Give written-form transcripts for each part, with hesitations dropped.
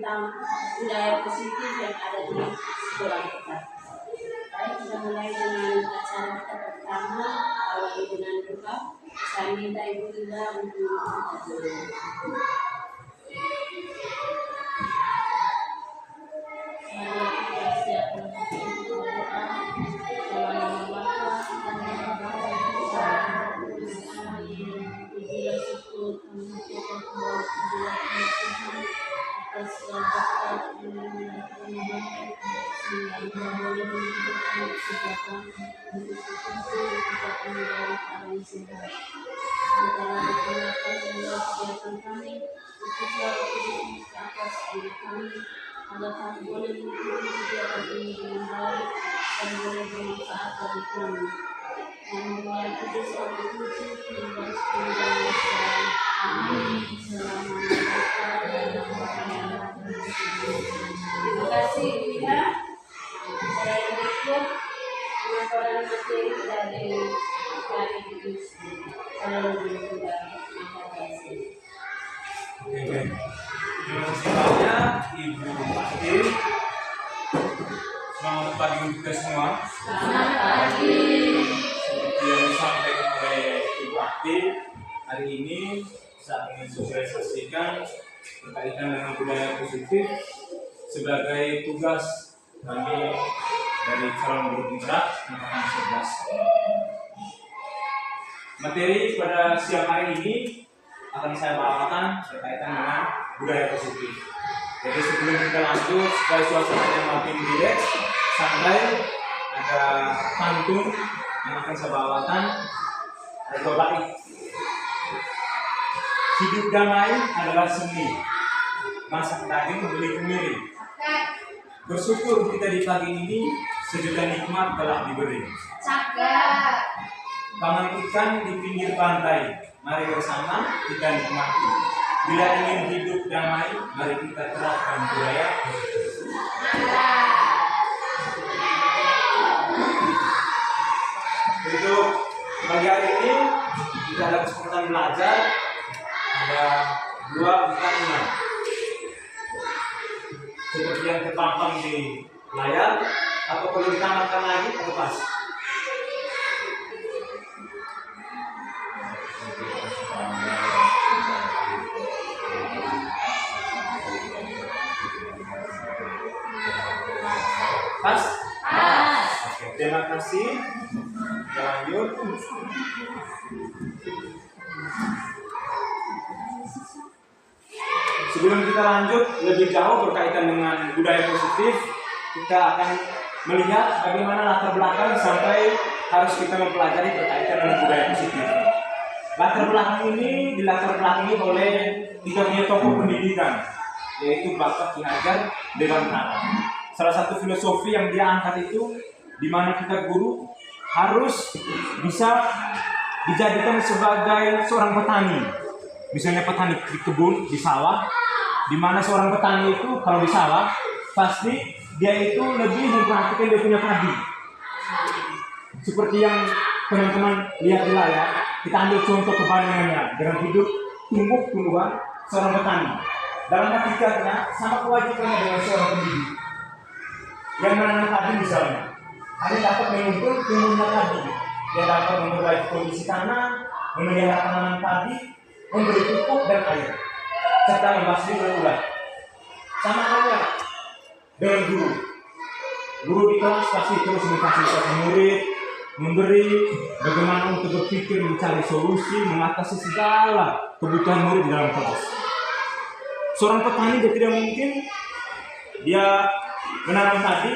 tentang budaya positif yang ada di sekolah kita. Baik, kita mulai dengan acara kita pertama, awali dengan doa. Saya minta Ibu Linda untuk berdoa. Mari kita siapkan untuk berdoa. Dalam nama Bapa dan nama Puji syukur mengucapkan kembali Tuhan atas berkat yang sehingga boleh mengucapkan sejahtera untuk kita kembali kami sehat. Kita berdoakan melalui kegiatan kami, khususnya untuk ke atas diri kami, agar kami boleh mengikuti kegiatan ini dengan baik dan boleh bermanfaat bagi kami. Yang Tuhan Kudus kami puji hingga sepanjang masa. Amin. Terima kasih Linda. Saya berikut pemaparan materi dari Kari Kudus. Saya berdoa. Terima kasih. Terima kasih banyak Ibu Pasti. Selamat pagi untuk kita semua. Selamat pagi. Seperti yang disampaikan oleh Ibu Aktif, hari ini saya ingin sosialisasikan berkaitan dengan budaya positif sebagai tugas kami dari calon guru penggerak angkatan 11. Materi pada siang hari ini akan saya bawakan berkaitan dengan budaya positif. Jadi sebelum kita lanjut, supaya suasananya makin rileks, santai, ada pantun yang akan saya bawakan. Ada dua bait. Hidup damai adalah seni, masak daging beli kemiri. Bersyukur kita di pagi ini sejuta nikmat telah diberi. Taman ikan di pinggir pantai, mari bersama kita nikmati. Bila ingin hidup damai, mari kita terapkan budaya positif. Untuk pagi hari ini kita ada kesempatan belajar. Ada dua pertanyaan seperti yang terpampang di layar, atau perlu ditambahkan lagi atau pas? Pas? Oke, terima kasih. Kita lanjut. Sebelum kita lanjut lebih jauh berkaitan dengan budaya positif, kita akan melihat bagaimana latar belakang sampai harus kita mempelajari berkaitan dengan budaya positif. Latar belakang ini dilatar-belakangi oleh tiga tokoh pendidikan, yaitu Bapak Ki Hajar Dewantara. Salah satu filosofi yang dia angkat itu, di mana kita guru harus bisa dijadikan sebagai seorang petani. Misalnya petani di kebun, di sawah, di mana seorang petani itu kalau di sawah pasti dia itu lebih memperhatikan dia punya padi. Seperti yang teman-teman lihat di layar, kita ambil contoh kebandingannya dengan hidup tumbuh-tumbuhan seorang petani. Dalam hakikatnya sama kewajibannya dengan seorang pendidik yang menanam padi misalnya. Ada dapat mengumpul tumbuhnya padi, dia dapat memperbaiki kondisi tanah, memelihara tanaman padi, memberi pupuk dan air, serta membasmi ulat. Sama halnya dengan guru. Guru di kelas pasti terus memfasilitasi murid, memberi bagaimana untuk berpikir, mencari solusi, mengatasi segala kebutuhan murid di dalam kelas. Seorang petani dia tidak mungkin dia menanam padi,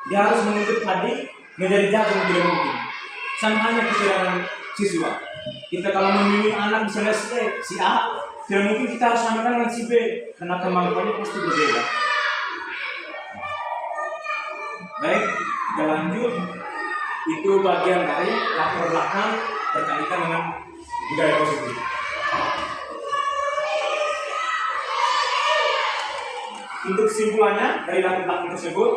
dia harus menuntut padi menjadi jagung, tidak mungkin. Sama halnya kita dengan siswa. Kita kalau memilih anak misalnya si A, tidak mungkin kita harus samakan dengan si B, karena kemampuannya pasti berbeda. Baik, kita lanjut. Itu bagian dari latar belakang berkaitan dengan budaya positif. Untuk kesimpulannya dari latar belakang tersebut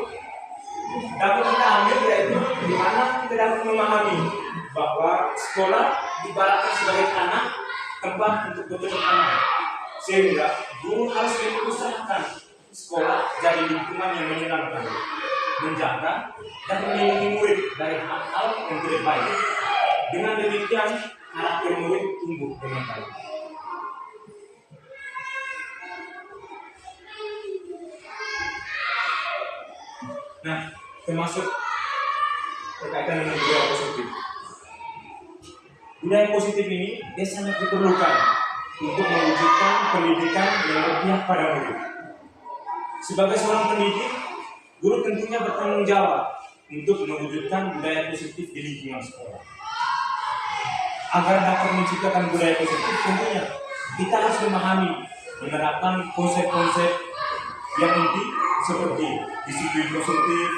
dapat kita ambil, yaitu di mana kita dapat memahami bahwa sekolah ibaratnya sebagai tanah tempat untuk bercocok tanam, sehingga guru harus mengusahakan sekolah jadi lingkungan yang menyenangkan, menjaga dan melindungi murid dari hal-hal yang tidak baik. Dengan demikian, karakter murid tumbuh dengan baik. Nah, termasuk berkaitan dengan budaya positif. Budaya positif ini dia sangat diperlukan untuk mewujudkan pendidikan yang berpihak pada murid. Sebagai seorang pendidik, guru tentunya bertanggung jawab untuk mewujudkan budaya positif di lingkungan sekolah. Agar dapat menciptakan budaya positif, tentunya kita harus memahami, menerapkan konsep-konsep yang inti seperti disiplin positif,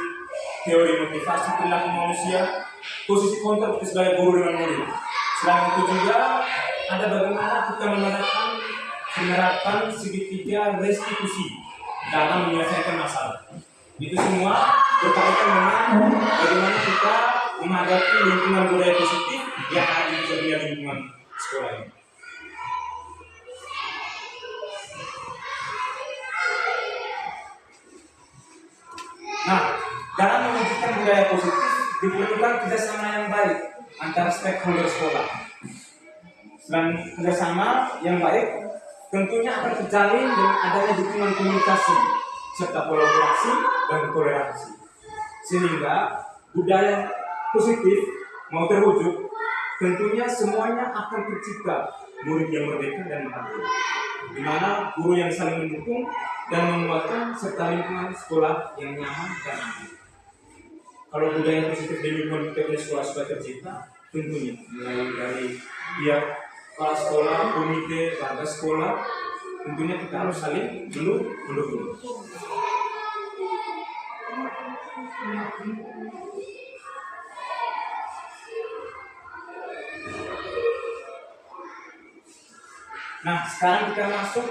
teori motivasi perilaku manusia, posisi kontrak sebagai guru dengan murid. Selain itu juga ada bagaimana kita menerapkan segitiga restitusi dalam menyelesaikan masalah. Itu semua berkaitan dengan bagaimana kita menghadapi lingkungan budaya positif yang ada di sebuah lingkungan sekolah ini. Nah, dalam mewujudkan budaya positif diperlukan kerjasama yang baik antara stakeholder sekolah. Selain kerjasama yang baik, tentunya akan terjalin dengan adanya dukungan komunikasi serta kolaborasi dan toleransi, sehingga budaya positif mau terwujud, tentunya semuanya akan tercipta murid yang merdeka dan bahagia, di mana guru yang saling mendukung dan menguatkan serta lingkungan sekolah yang nyaman dan aman. Kalau budaya positif di lingkungan kita punya sekolah sudah tercipta, tentunya mulai dari pihak kepala sekolah, komite, warga sekolah, tentunya kita harus saling mendukung. Nah, sekarang kita masuk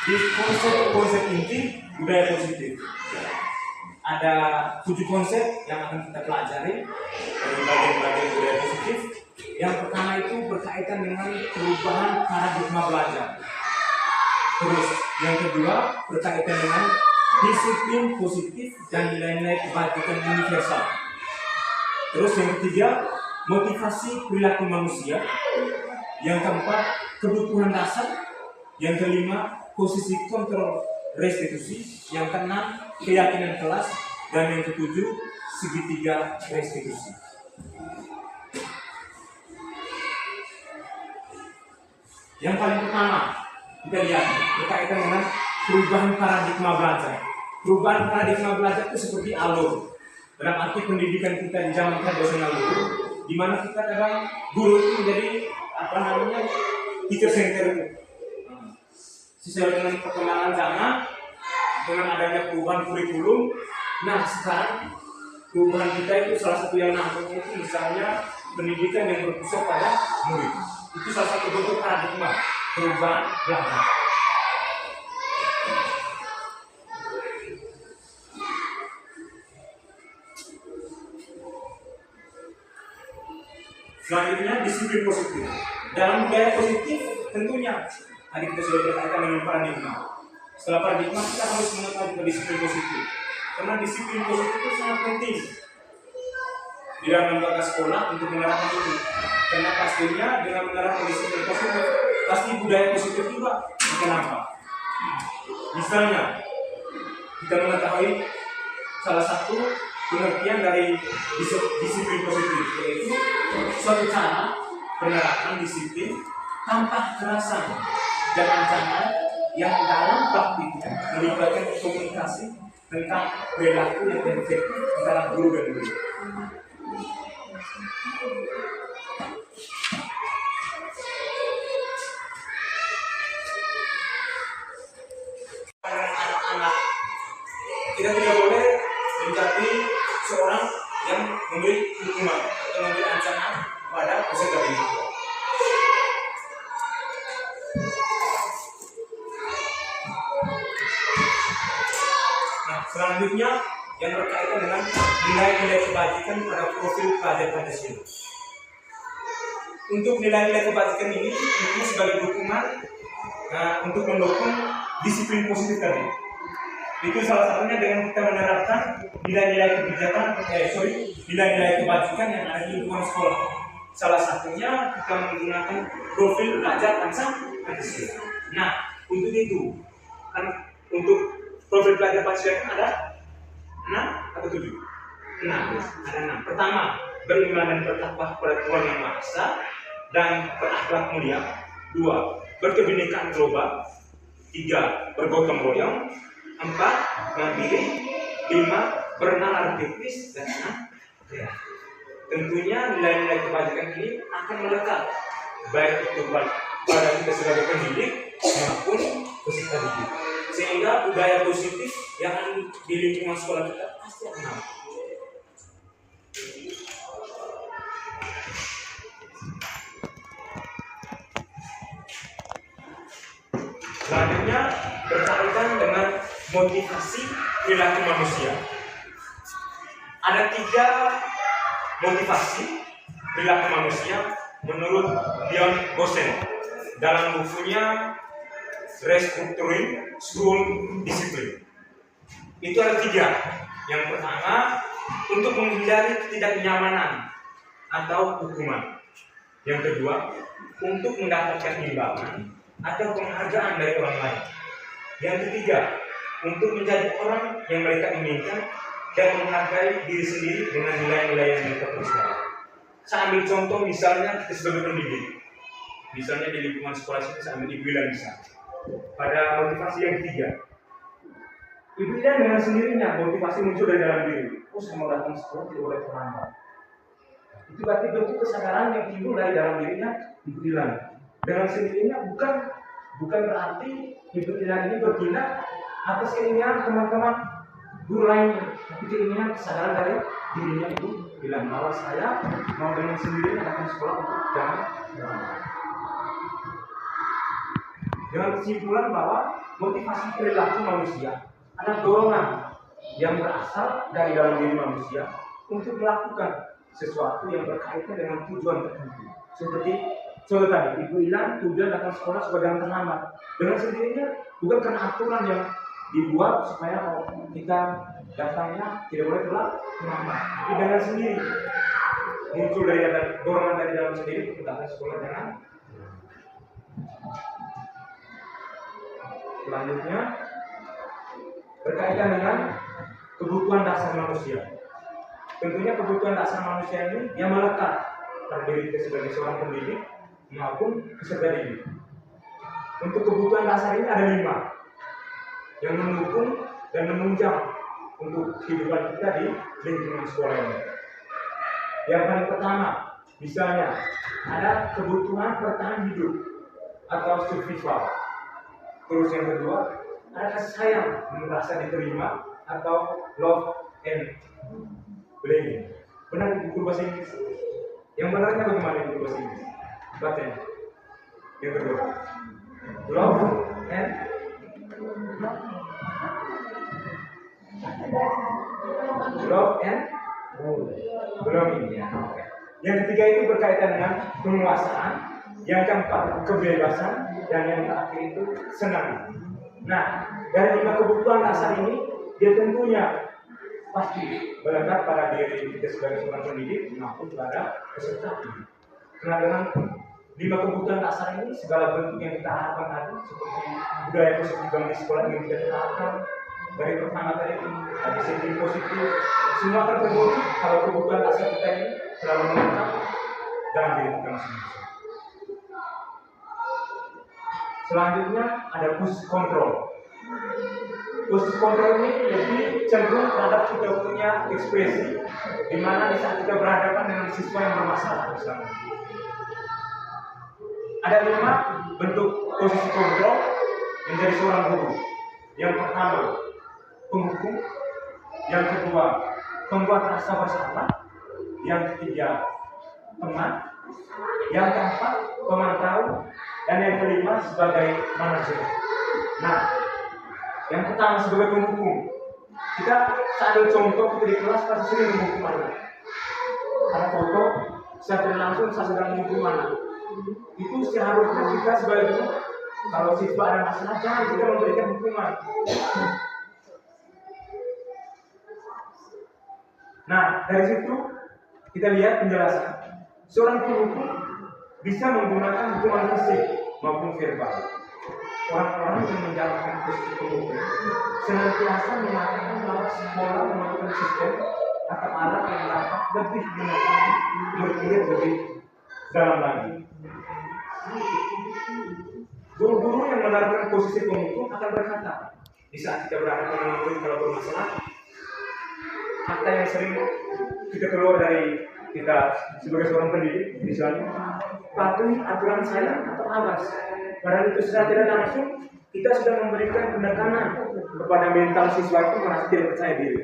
di konsep-konsep inti budaya positif. Ada 7 konsep yang akan kita pelajari dari bagian-bagian budaya positif. Yang pertama itu berkaitan dengan perubahan paradigma belajar. Terus yang kedua berkaitan dengan disiplin positif dan nilai-nilai kebajikan universal. Terus yang ketiga motivasi perilaku manusia. Yang keempat kebutuhan dasar. Yang kelima posisi kontrol restitusi. Yang keenam keyakinan kelas. Dan yang ketujuh segitiga restitusi. Yang paling pertama kita lihat berkaitan dengan perubahan paradigma belajar. Perubahan paradigma belajar itu seperti alur. Dalam arti pendidikan kita di zaman tradisional itu, di mana kita kadang guru itu menjadi teacher center itu. Sesuai dengan perkembangan zaman, dengan adanya perubahan kurikulum, nah sekarang perubahan kita itu salah satu yang namanya itu misalnya pendidikan yang berpusat pada murid. Itu salah satu bentuk paradigma perubahan belajar. Selanjutnya disiplin positif. Dalam budaya positif tentunya tadi kita sudah berkaitan dengan paradigma. Setelah paradigma kita harus mengetahui disiplin positif. Karena disiplin positif itu sangat penting di dalam lembaga sekolah untuk menerapkan itu. Karena pastinya dengan menerapkan disiplin positif pasti budaya positif juga akan nampak. Misalnya kita mengetahui salah satu pengertian dari disiplin positif, yaitu suatu cara penerapan disiplin tanpa kekerasan dan ancaman yang dalam praktiknya melibatkan komunikasi tentang perilaku yang efektif antara guru dan murid. Anak-anak kita tidak boleh menjadi seorang yang memberi hukuman atau memberi ancaman pada peserta didik. Nah, selanjutnya yang berkaitan dengan nilai-nilai kebajikan pada profil pelajar Pancasila. Untuk nilai-nilai kebajikan ini sebagai dukungan untuk mendukung disiplin positif tadi. Itu salah satunya dengan kita menerapkan nilai-nilai kebijakan, nilai-nilai kebajikan yang ada di lingkungan sekolah. Salah satunya kita menggunakan profil pelajar Pancasila. Nah, untuk itu kan untuk profil pelajar Pancasila ada 6 atau 7? 6, ada 6. Pertama, beriman dan bertakwa kepada Tuhan Yang Maha Esa dan berakhlak mulia. 2, berkebinekaan global. 3, bergotong royong. 4, mandiri. 5, bernalar kritis. Dan 6, ya. Tentunya nilai-nilai kebajikan ini akan melekat baik itu pada kita sebagai pendidik maupun peserta didik, sehingga budaya positif yang ada di lingkungan sekolah kita pasti akan ada. Selanjutnya berkaitan dengan motivasi perilaku manusia. Ada 3 motivasi perilaku manusia menurut Leon Gosen dalam bukunya Restructuring School Discipline. Itu ada 3. Yang pertama, untuk menghindari ketidaknyamanan atau hukuman. Yang kedua, untuk mendapatkan imbalan atau penghargaan dari orang lain. Yang ketiga, untuk menjadi orang yang mereka inginkan dan menghargai diri sendiri dengan nilai-nilai yang mereka percaya. Saya ambil contoh misalnya kita sebagai pendidik. Misalnya di lingkungan sekolah ini saya ambil Ibu Ilan misalnya. Pada motivasi yang 3, Ibu Ilan dengan sendirinya motivasi muncul dari dalam diri. Oh, saya mau datang sekolah tidak boleh terlambat. Itu berarti bentuk kesadaran yang timbul dari dalam dirinya Ibu Ilan. Dengan sendirinya bukan berarti Ibu Ilan ini bertindak atas keinginan teman-teman guru lainnya, tapi keinginan kesadaran dari dirinya Ibu Ilan bahwa saya mau dengan sendirinya datang sekolah untuk jangan. Dengan kesimpulan bahwa motivasi perilaku manusia adalah dorongan yang berasal dari dalam diri manusia untuk melakukan sesuatu yang berkaitan dengan tujuan tertentu. Seperti contoh tadi, Ibu Ilan tujuan datang sekolah supaya jangan terlambat. Dengan sendirinya bukan karena aturan yang dibuat supaya kita datangnya tidak boleh terlambat. Tapi dengan sendiri muncul dari dorongan dari dalam sendiri untuk datang sekolah jangan. Selanjutnya berkaitan dengan kebutuhan dasar manusia. Tentunya kebutuhan dasar manusia ini yang melekat pada diri kita sebagai seorang pendidik maupun peserta didik. Untuk kebutuhan dasar ini ada 5 yang mendukung dan menunjang untuk kehidupan kita di lingkungan sekolah ini. Yang paling pertama, misalnya ada kebutuhan bertahan hidup atau survival. Terus yang kedua, ada kasih sayang, merasa diterima atau love and belonging. Benar di buku bahasa Inggris. Yang benarnya bagaimana di buku bahasa Inggris? Bacanya. Yang kedua, love and belonging. Ya. Yang ketiga itu berkaitan dengan penguasaan. Yang keempat, kebebasan. Dan yang terakhir itu senang. Nah, dari 5 kebutuhan dasar ini, dia tentunya pasti melekat pada diri kita sebagai seorang pendidik maupun pada peserta didik. Karena dengan 5 kebutuhan dasar ini, segala bentuk yang kita harapkan tadi, seperti budaya positif di sekolah yang kita terapkan, dari pertama tadi ada disiplin positif, semua akan terwujud kalau kebutuhan dasar kita ini selalu melekat dalam diri kita masing-masing. Selanjutnya ada push control. Push control ini lebih cenderung terhadap kita punya ekspresi, di mana di saat kita berhadapan dengan siswa yang bermasalah misalnya. Ada 5 bentuk posisi kontrol menjadi seorang guru. Yang pertama, penghukum. Yang kedua, pembuat rasa bersalah. Yang ketiga, teman. Yang keempat, pemantau. Dan yang kelima, sebagai manajer. Nah, yang pertama sebagai penghukum. Kita saat ada contoh kita di kelas pasti sering menghukum anak. Ada foto, saya tidak langsung saya sedang menghukum anak. Itu seharusnya kita sebagai guru, kalau siswa ada masalah jangan kita memberikan hukuman. Nah, dari situ kita lihat penjelasan. Seorang penghukum bisa menggunakan hukuman fisik maupun verbal. Orang-orang yang menjalankan posisi penghukum senantiasa mengatakan bahwa sekolah melakukan sistem atau alat yang dapat lebih berpikir lebih dalam lagi. Guru-guru yang menerapkan posisi penghukum akan berkata, di saat kita berhadapan dengan murid kalau bermasalah, fakta yang sering kita keluar dari kita sebagai seorang pendidik, misalnya patuhi aturan saya atau awas. Padahal itu secara tidak langsung kita sudah memberikan penekanan kepada mental siswa itu merasa tidak percaya diri.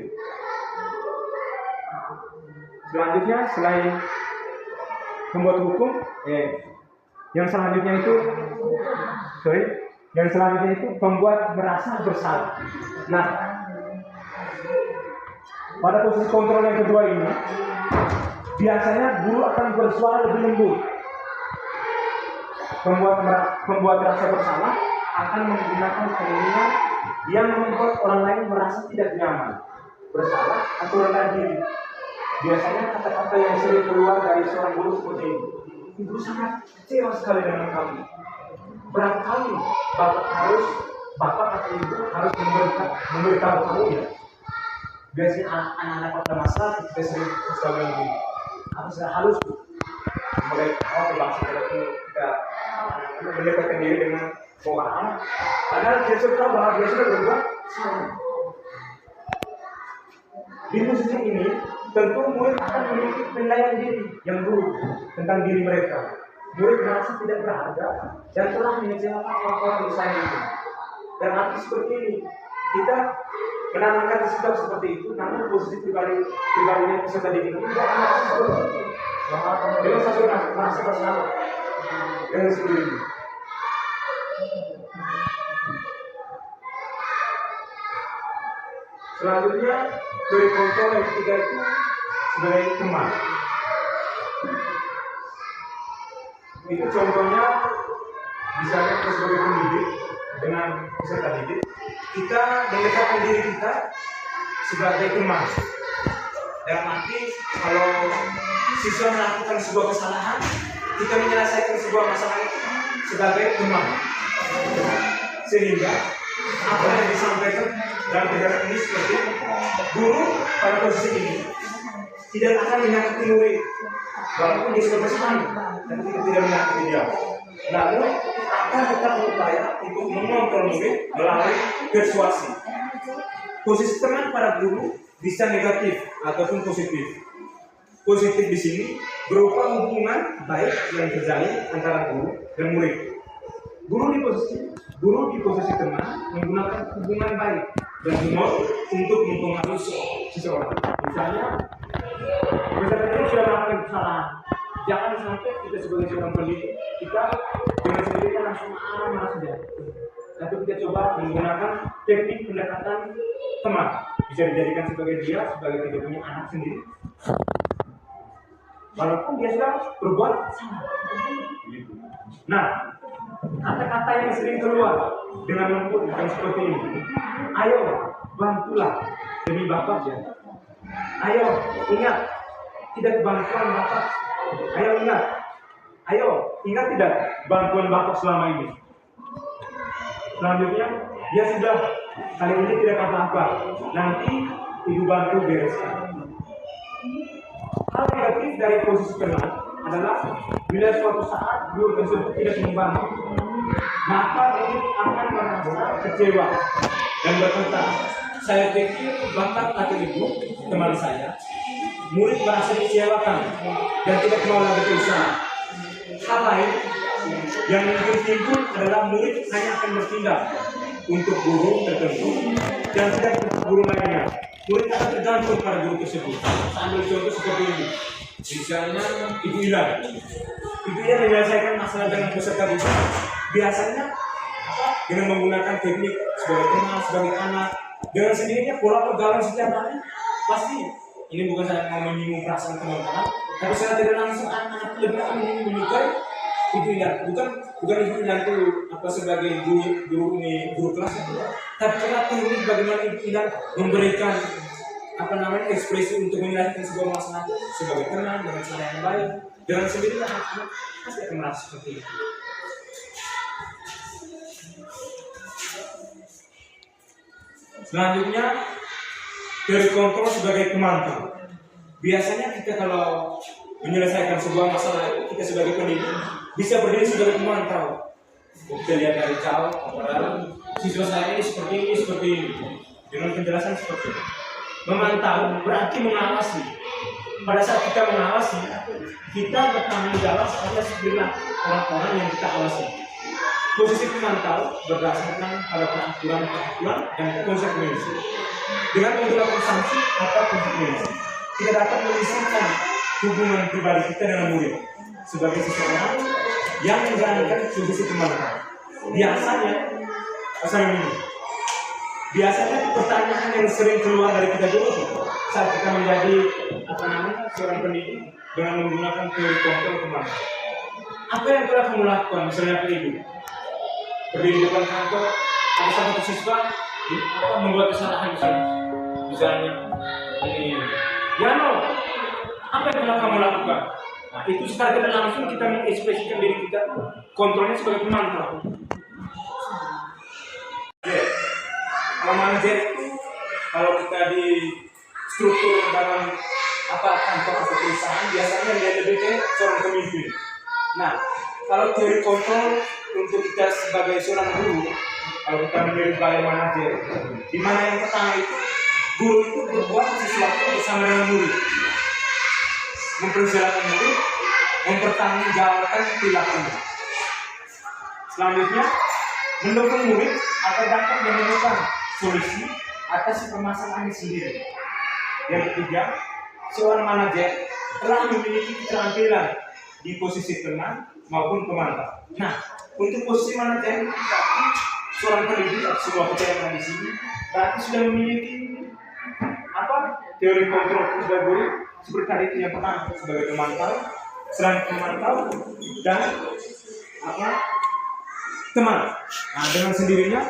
Selanjutnya selain membuat hukum, yang selanjutnya itu membuat merasa bersalah. Nah, pada posisi kontrol yang kedua ini, biasanya guru akan bersuara lebih lembut. Membuat rasa bersalah akan menggunakan kalimat yang membuat orang lain merasa tidak nyaman, bersalah atau rendah diri. Biasanya kata-kata yang sering keluar dari seorang guru seperti ini. Ibu sangat kecewa sekali dengan kamu. Barangkali bapak atau ibu harus memberitahu kamu ya. Biasanya anak-anak pada masa kita sering sekali begini. Aku sudah halus tuh. Mulai awal berbahasa kita mendekatkan diri dengan orang. Padahal dia sudah bahwa dia sudah berbuat salah. Di posisi ini, tentu murid akan memiliki penilaian diri yang buruk tentang diri mereka. Murid merasa tidak berharga dan telah mengecewakan orang-orang di sana itu. Dan arti seperti ini, kita menanamkan sikap seperti itu, namun posisi pribadinya peserta didik ini tidak merasa seperti itu. Dengan satu merasa bersalah dengan sendiri. Selanjutnya dari kontrol yang ketiga itu sebagai teman. Itu contohnya misalnya kita sebagai pendidik dengan peserta didik, kita mendekatkan diri kita sebagai teman. Dalam arti kalau siswa melakukan sebuah kesalahan, kita menyelesaikan sebuah masalah itu sebagai teman. Sehingga apa yang disampaikan dalam kegiatan ini seperti guru pada posisi ini tidak akan menyakiti murid, walaupun dia sudah bersalah, dan kita tidak menyakiti dia. Namun akan tetap berupaya untuk mengontrol murid melalui persuasi. Posisi teman para guru bisa negatif ataupun positif. Positif di sini berupa hubungan baik yang terjalin antara guru dan murid. Guru di posisi teman menggunakan hubungan baik dan humor untuk mempengaruhi seseorang. Misalnya, peserta ini sudah melakukan kesalahan. Jangan sampai kita sebagai seorang pendidik, kita dengan sendirinya langsung marah saja. Tapi kita coba menggunakan teknik pendekatan teman. Bisa dijadikan sebagai dia tidak punya anak sendiri. Walaupun dia sudah berbuat salah. Nah, kata-kata yang sering keluar dengan lembut bukan seperti ini. Ayo, bantulah demi Bapak ya. Ayo, ingat tidak bantuan Bapak. Ayo, ingat tidak bantuan Bapak selama ini. Selanjutnya, dia sudah kali ini tidak apa-apa. Nanti Ibu bantu bereskan. Hal negatif dari posisi teman adalah bila suatu saat guru tersebut tidak membantu, maka murid akan merasa kecewa dan berkata, saya pikir Bapak atau Ibu teman saya, murid merasa dikecewakan dan tidak mau lagi berusaha. Hal lain yang mungkin timbul adalah murid hanya akan bertindak untuk guru tertentu dan tidak untuk guru lainnya. Murid akan tergantung pada guru tersebut. Sambil contoh seperti ini. Misalnya Ibu Ila menyelesaikan masalah dengan peserta didik. Biasanya dengan menggunakan teknik sebagai teman, sebagai anak, dengan sendirinya pola pergaulan setiap hari pasti. Ini bukan saya mau menyinggung perasaan teman-teman, tapi saya tidak langsung anak-anak lebih akan menyukai Ibu Ila. Bukan Ibu Ila itu apa sebagai guru kelas itu, tapi karena teknik bagaimana Ibu Ila memberikan ekspresi untuk menyelesaikan sebuah masalah sebagai tenang dengan cara yang baik, dengan sendirinya anak pasti akan merasa seperti itu. Selanjutnya, teori kontrol sebagai pemantau. Biasanya kita kalau menyelesaikan sebuah masalah, kita sebagai pendidik bisa berdiri sebagai pemantau. Kita lihat dari jauh, siswa saya ini seperti ini, dengan penjelasan seperti itu. Memantau berarti mengawasi. Pada saat kita mengawasi, kita bertanggung jawab atas bila orang-orang yang kita awasi. Posisi pemantau berdasarkan pada peraturan dan konsekuensi. Dengan menggunakan sanksi atau konsekuensi, kita dapat menyisihkan hubungan pribadi kita dengan murid sebagai seseorang yang menjalankan posisi pemantau. Biasanya pertanyaan yang sering keluar dari kita dulu saat kita menjadi seorang pendidik dengan menggunakan teori kontrol pemantau. Apa yang telah kamu lakukan misalnya pendidik? Berdiri di depan kantor, ada satu siswa membuat kesalahan di sini. Misalnya ini, Yano, apa yang telah kamu lakukan? Nah, itu secara tidak langsung kita mengekspresikan diri kita, kontrolnya sebagai pemantau. Kalau manajer itu, kalau kita di struktur dalam kantor atau perusahaan, biasanya dia lebih ke seorang pemimpin. Nah, kalau teori kontrol untuk kita sebagai seorang guru, kalau kita menjadi balai manajer, di mana yang pertama itu guru itu berbuat sesuatu bersama dengan murid, mempersilahkan murid, mempertanggungjawabkan perilakunya. Selanjutnya, mendukung murid agar dapat menemukan solusi atas permasalahannya sendiri. Yang ketiga, seorang manajer telah memiliki keterampilan di posisi tenang maupun pemantau. Nah, untuk posisi manajer, seorang pendidik atau sebuah pekerjaan di sini berarti sudah memiliki teori kontrol sebagai guru seperti tadi yang pertama sebagai pemantau, selain pemantau dan teman. Nah, dengan sendirinya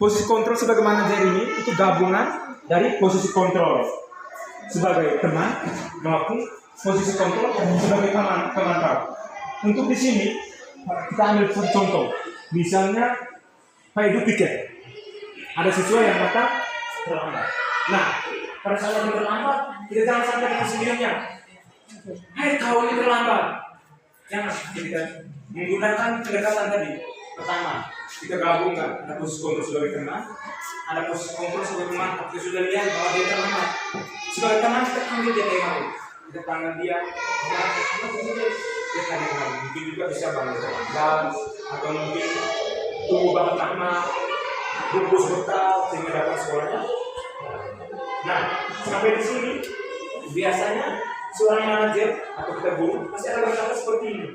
posisi kontrol sebagai manajer ini itu gabungan dari posisi kontrol sebagai teman maupun posisi kontrol sebagai pemantau. Untuk di sini kita ambil contoh, misalnya Pak Edu piket, ada siswa yang datang terlambat. Nah, pada saat yang terlambat, kita jangan sampai dengan sendirinya. Hai kau ini terlambat. Jangan kita menggunakan pendekatan tadi. Pertama, kita gabungkan ada posisi kontrol sebagai teman, ada posisi kontrol sebagai pemantau. Kita sudah lihat bahwa dia terlambat. Sebagai teman kita ambil dia tengok, kita tangan dia mungkin juga bisa bangun dan atau mungkin tubuh bahan lama bungkus bekal sehingga dapat sekolahnya. Nah, sampai di sini biasanya seorang manajer atau kita guru pasti akan berkata seperti ini.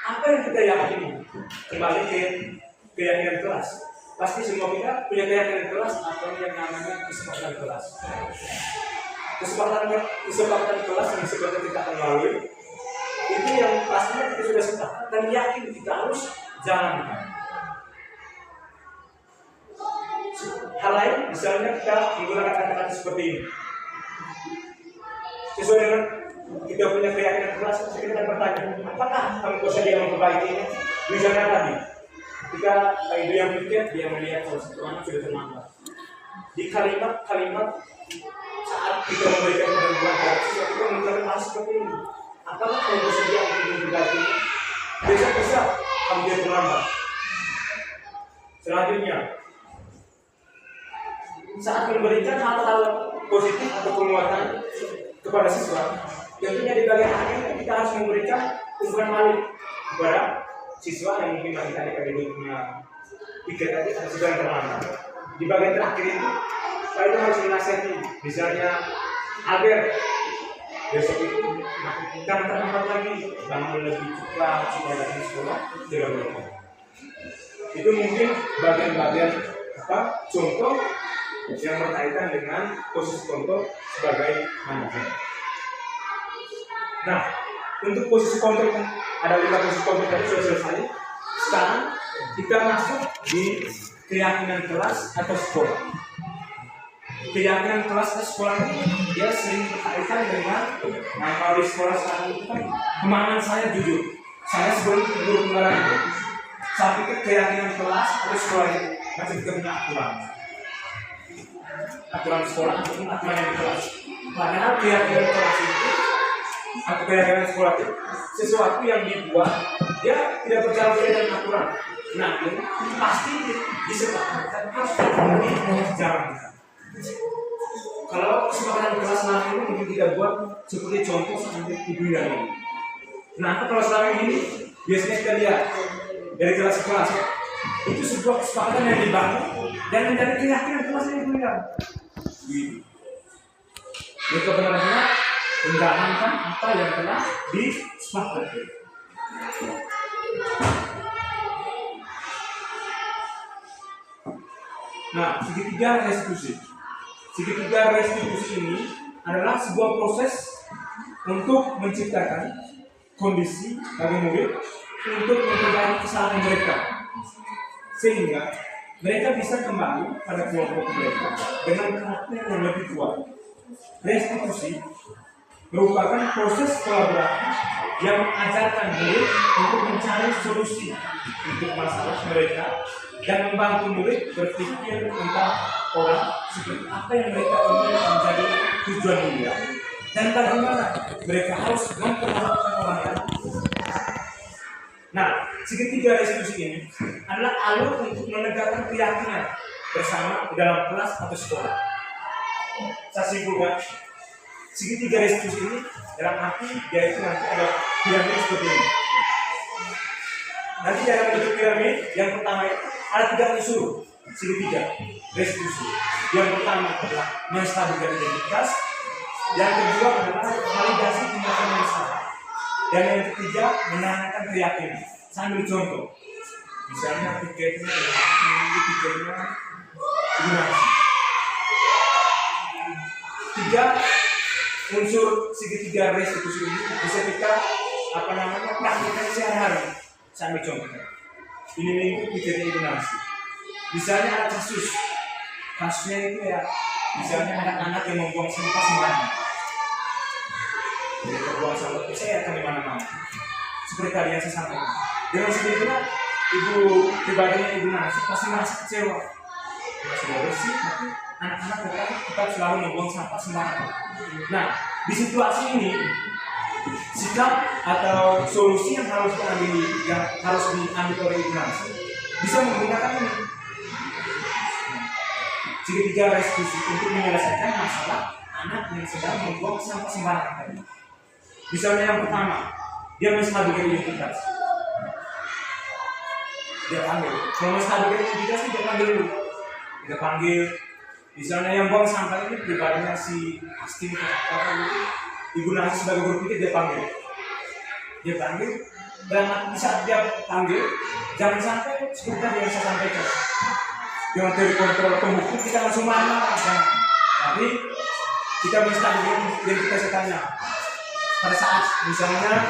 Apa yang kita yakini? Kembali ke keyakinan kelas. Pasti semua kita punya keyakinan kelas atau yang namanya kesepakatan kelas. Kesepakatan kelas yang seperti kita akan lalui itu yang pastinya kita sudah sepakat dan yakin kita harus jalankan. Hal lain, misalnya kita menggunakan kata-kata seperti ini. Sesuai dengan kita punya keyakinan kelas, kita akan bertanya, apakah kamu bisa dia memperbaiki ini? Misalnya tadi, ketika Ibu yang pikir, dia melihat kalau satu anak sudah terlambat. Di kalimat-kalimat saat kita memberikan pendampingan kita menggunakan hal seperti ini. Apakah kamu bersedia untuk memperbaiki ini? Besok kamu dia terlambat. Selanjutnya, saat memberikan hal-hal positif atau penguatan kepada siswa, tentunya di bagian akhir kita harus memberikan umpan balik kepada siswa yang mungkin masih tadi punya pikir tadi ada siswa yang terlambat. Di bagian terakhir itu, saya itu harus menasihati, misalnya agar besok itu jangan terlambat lagi, bangun lebih cepat supaya datang sekolah dengan baik. Itu mungkin bagian-bagian contoh yang berkaitan dengan posisi kontrol sebagai manajer. Nah, untuk posisi kontrol ada 5 posisi kontrol tadi sudah selesai. Sekarang kita masuk di keyakinan kelas atau sekolah. keyakinan kelas atau sekolah ini dia sering berkaitan dengan, nah kalau di sekolah sekarang itu kan pemahaman saya jujur, saya sebelum guru penggaraan itu saya pikir keyakinan kelas atau sekolah itu masih juga punya aturan sekolah ataupun aturan yang di kelas. Padahal keyakinan kelas itu atau keyakinan sekolah itu sesuatu yang dibuat dia tidak berjalan dengan aturan. Nah, ini pasti disepakati harus dijalankan. Kalau kesepakatan kelas nanti ini mungkin kita buat seperti contoh seperti ibu ini. Nah, kalau selama ini biasanya kita lihat dari kelas ke kelas itu sebuah kesepakatan yang dibangun dan menjadi keyakinan kelas yang ibu. Mereka benar-benar menjalankan apa yang telah disepakati. Nah, segitiga restitusi. Segitiga restitusi ini adalah sebuah proses untuk menciptakan kondisi bagi murid untuk memperbaiki kesalahan mereka, sehingga mereka bisa kembali pada kelompok mereka dengan karakter yang lebih kuat. Restitusi merupakan proses kolaborasi yang mengajarkan murid untuk mencari solusi untuk masalah mereka dan membantu murid berpikir tentang orang seperti apa yang mereka ingin menjadi tujuan mulia dan bagaimana mereka harus memperlakukan orang lain. Nah, segitiga restitusi ini adalah alur untuk menegakkan keyakinan bersama di dalam kelas atau sekolah. Saya simpulkan, segitiga restitusi ini dalam arti yaitu nanti ada piramid seperti ini. Nanti dalam bentuk piramid yang pertama ada 3 unsur segitiga restitusi. Yang pertama adalah menstabilkan identitas, yang kedua adalah validasi tindakan yang salah, dan yang ketiga menanyakan keyakinan. Saya ambil contoh, misalnya tiketnya donasi. 3 unsur segitiga restitusi ini bisa kita praktikkan sehari-hari. Saya ambil contoh. Ini minggu tiketnya donasi. Misalnya ada kasusnya itu ya, misalnya anak-anak yang membuang sampah sembarangan. Mereka buang sampah itu saya akan di mana-mana. Seperti tadi yang saya sampaikan. Dengan sebetulnya ibu pribadinya ibu nasi pasti merasa kecewa. Sudah bersih, tapi anak-anak tetap selalu membuang sampah sembarangan. Nah, di situasi ini sikap atau solusi yang harus diambil oleh ibu nasi bisa menggunakan ini. Segitiga restitusi untuk menyelesaikan masalah anak yang sedang membuang sampah sembarangan tadi. Misalnya yang pertama, dia menstabilkan identitas. Dia panggil. Kalau menstabilkan identitas dia panggil dulu. Dia panggil. Misalnya yang buang sampah ini pribadinya si Astin atau ibu nasi sebagai guru pikir dia panggil. Dia panggil. Dan di saat dia panggil, jangan sampai seperti yang saya sampaikan. Dengan teori kontrol pembukti kita langsung marah, tapi kita menstabilkan identitas tanya. Pada saat misalnya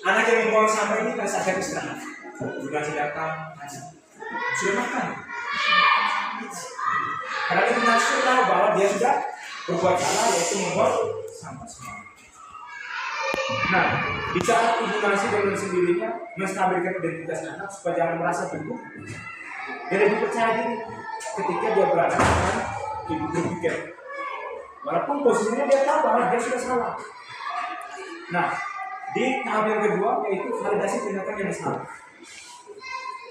anak yang membuang sampah ini pada saat dia istirahat, sudah datang, sudah makan. Karena itu nafsu tahu bahwa dia sudah berbuat salah, yaitu membuang sampah semua. Nah, di saat ibu nasi dengan sendirinya menstabilkan identitas anak supaya jangan merasa teguh. Dia lebih percaya diri ketika dia berada dengan ibu berpikir. Walaupun posisinya dia tahu bahwa dia sudah salah. Nah, di tahap yang kedua yaitu validasi tindakan yang salah.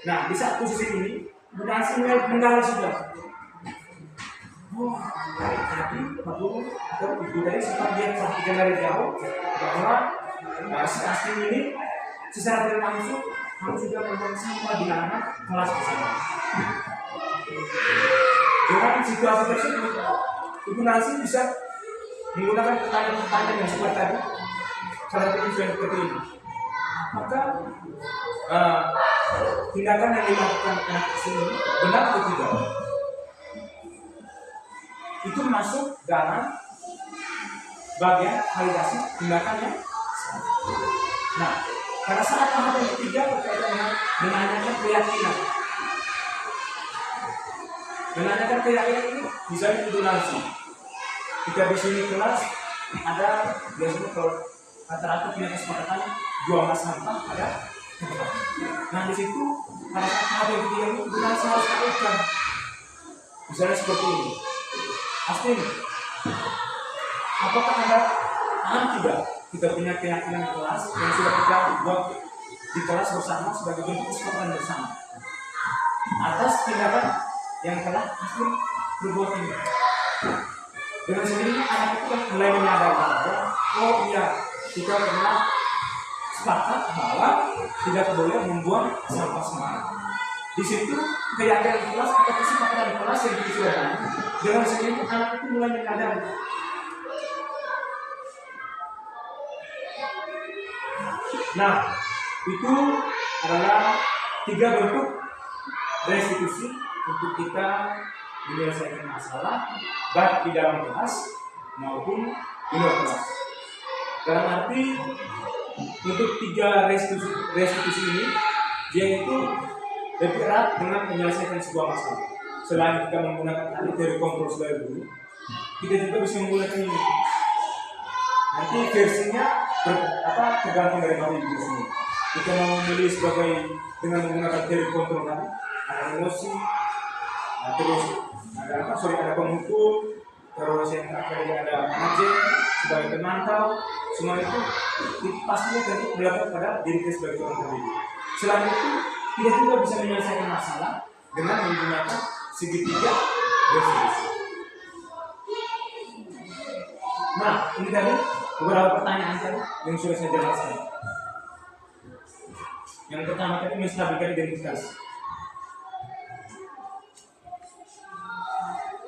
Nah, di saat posisi ini, Bunasi menggali sudah. Oh, tadi Pak Guru atau Ibu tadi sempat dia perhatikan dari jauh bahwa si Astin ini secara tidak langsung kamu sudah membuang sampah di anak kelas bersama. Dengan situasi tersebut, Ibu Nasi bisa menggunakan pertanyaan-pertanyaan yang seperti tadi, salah satu seperti ini. Maka tindakan yang dilakukan anak kecil ini benar atau tidak? Itu masuk dalam bagian validasi tindakannya. Nah, pada saat tahap yang ketiga berkaitan dengan menanyakan keyakinan. Menanyakan keyakinan ini misalnya intonasi. Kita di sini kelas ada biasanya kalau rata-rata punya kesepakatan 12 sampah ada. Nah di situ pada saat tahap yang ketiga ini intonasi harus dilakukan. Misalnya seperti ini. Asli, apakah ada tidak kita punya keyakinan kelas yang sudah kita buat di kelas bersama sebagai bentuk kesepakatan bersama atas tindakan yang telah asli berbuat ini. Dengan sendirinya anak itu kan mulai menyadari bahwa oh iya kita pernah sepakat bahwa tidak boleh membuang sampah sembarangan. Di situ keyakinan kelas atau kesepakatan kelas yang kita sudah tanya, dengan sendirinya anak itu mulai menyadari. Nah, itu adalah 3 bentuk restitusi untuk kita menyelesaikan masalah baik di dalam kelas maupun di luar kelas. Dalam arti untuk 3 restitusi ini dia itu lebih erat dengan menyelesaikan sebuah masalah. Selain kita menggunakan tadi teori kontrol sebagai guru, kita juga bisa menggunakan ini. Nanti versinya tergantung dari Bapak Ibu sendiri. Kita mau memilih sebagai dengan menggunakan teori kontrol tadi, ada emosi, terus ada pemukul, terus yang terakhir ada manajer sebagai pemantau. Semua itu pastinya tentu berlaku pada diri kita sebagai seorang pendidik. Selain itu, kita juga bisa menyelesaikan masalah dengan menggunakan segitiga restitusi. Nah, ini tadi beberapa pertanyaan tadi yang sudah saya jelaskan. Yang pertama tadi menstabilkan identitas.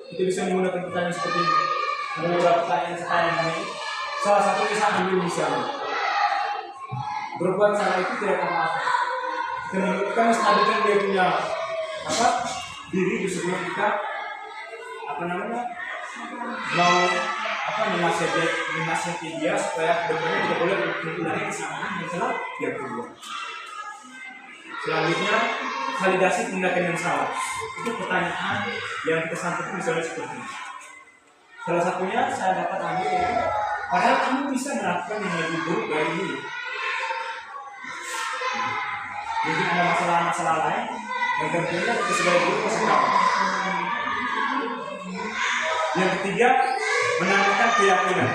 Kita bisa menggunakan pertanyaan seperti ini. Ada beberapa pertanyaan ini. Salah satu bisa ambil misalnya. Berbuat salah itu tidak apa-apa. Kita menunjukkan menstabilkan dia punya diri di sebelum kita mau menasihati dia supaya kedepannya tidak boleh mengulangi kesalahan yang telah dia perbuat. Selanjutnya, validasi tindakan yang salah. Itu pertanyaan yang kita sampaikan misalnya seperti ini. Salah satunya saya dapat ambil yaitu, padahal kamu bisa melakukan yang lebih buruk dari ini. Jadi ada masalah-masalah lain yang tentunya kita sebagai guru pasti tahu. Yang ketiga, menanamkan keyakinan.